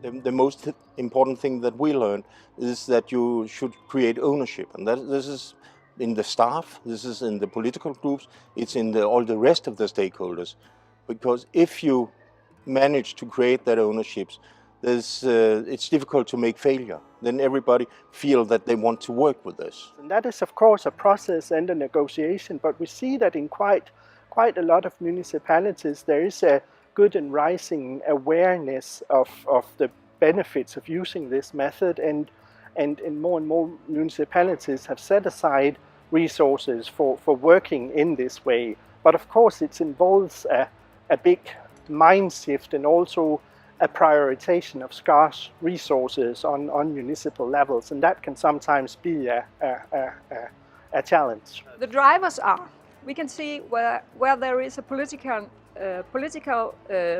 The most important thing that we learned is that you should create ownership, and this is in the staff, this is in the political groups, it's in all the rest of the stakeholders. Because if you manage to create that ownership, it's difficult to make failure. Then everybody feel that they want to work with this. And that is of course a process and a negotiation, but we see that in quite a lot of municipalities there is a good and rising awareness of the benefits of using this method, and more municipalities have set aside resources for working in this way. But of course it involves a big mind shift and also a prioritization of scarce resources on municipal levels, and that can sometimes be a challenge. The drivers are, we can see where there is a political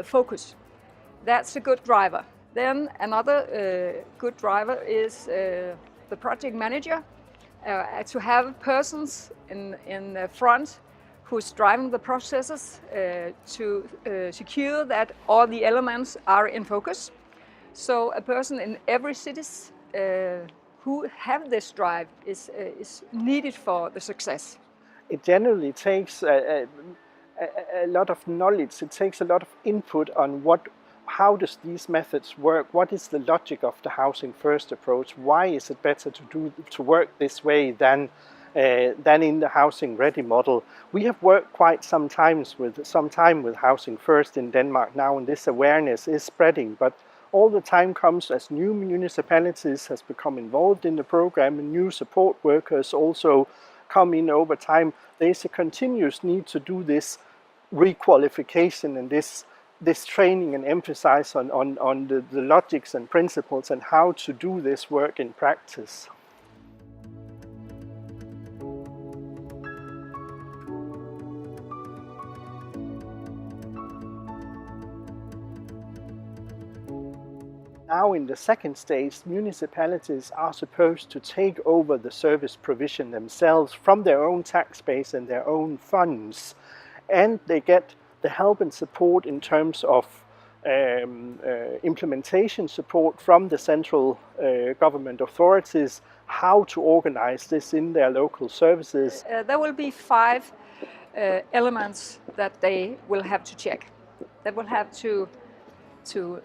focus. That's a good driver. Then another good driver is the project manager, to have persons in the front who's driving the processes to secure that all the elements are in focus. So a person in every city who have this drive is needed for the success. It generally takes a lot of knowledge, it takes a lot of input on how does these methods work, what is the logic of the Housing First approach, why is it better to work this way than in the Housing Ready model. We have worked quite some time with Housing First in Denmark now, and this awareness is spreading, but all the time comes as new municipalities has become involved in the program and new support workers also come in over time. There is a continuous need to do this requalification and this training and emphasize on the logics and principles and how to do this work in practice. Now in the second stage, municipalities are supposed to take over the service provision themselves from their own tax base and their own funds, and they get the help and support in terms of implementation support from the central government authorities, how to organize this in their local services. There will be 5 elements that they will have to check. They will have to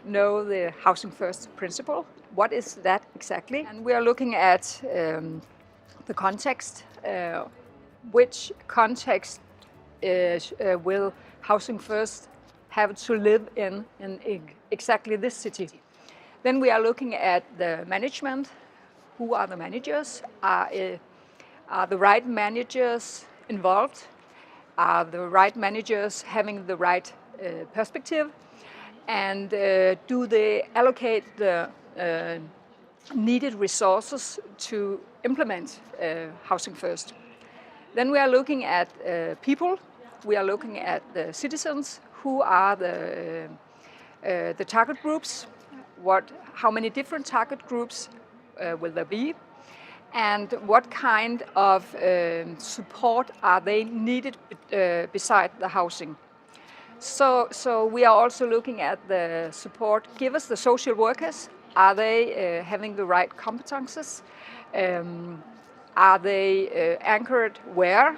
know the Housing First principle. What is that exactly? And we are looking at the context. Which context will Housing First have to live in exactly this city? Then we are looking at the management. Who are the managers? Are the right managers involved? Are the right managers having the right perspective? And do they allocate the needed resources to implement Housing First? Then we are looking at people. We are looking at the citizens. Who are the target groups? How many different target groups will there be? And what kind of support are they needed beside the housing? So we are also looking at the support givers, the social workers. Are they having the right competences? Are they anchored where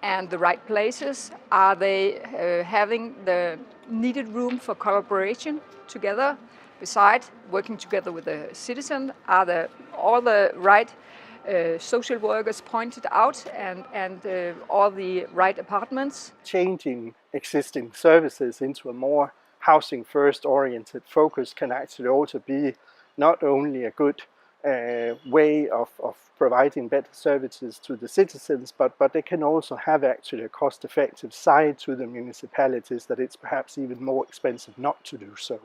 and the right places? Are they having the needed room for collaboration together, beside working together with the citizen? Are all the right social workers pointed out and all the right apartments? Changing existing services into a more Housing First oriented focus can actually also be not only a good way of providing better services to the citizens, but they can also have actually a cost-effective side to the municipalities that it's perhaps even more expensive not to do so.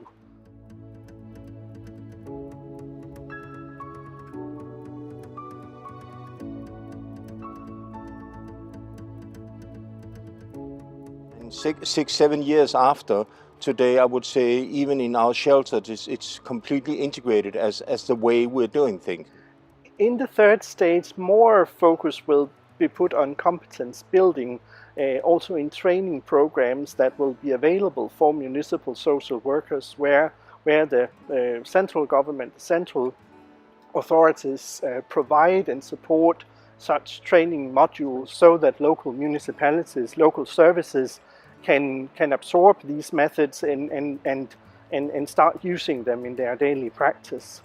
And 6-7 years after, today I would say even in our shelters it's completely integrated as the way we're doing things. In the third stage, more focus will be put on competence building, also in training programs that will be available for municipal social workers, where where the central government, central authorities provide and support such training modules so that local municipalities, local services can absorb these methods and start using them in their daily practice.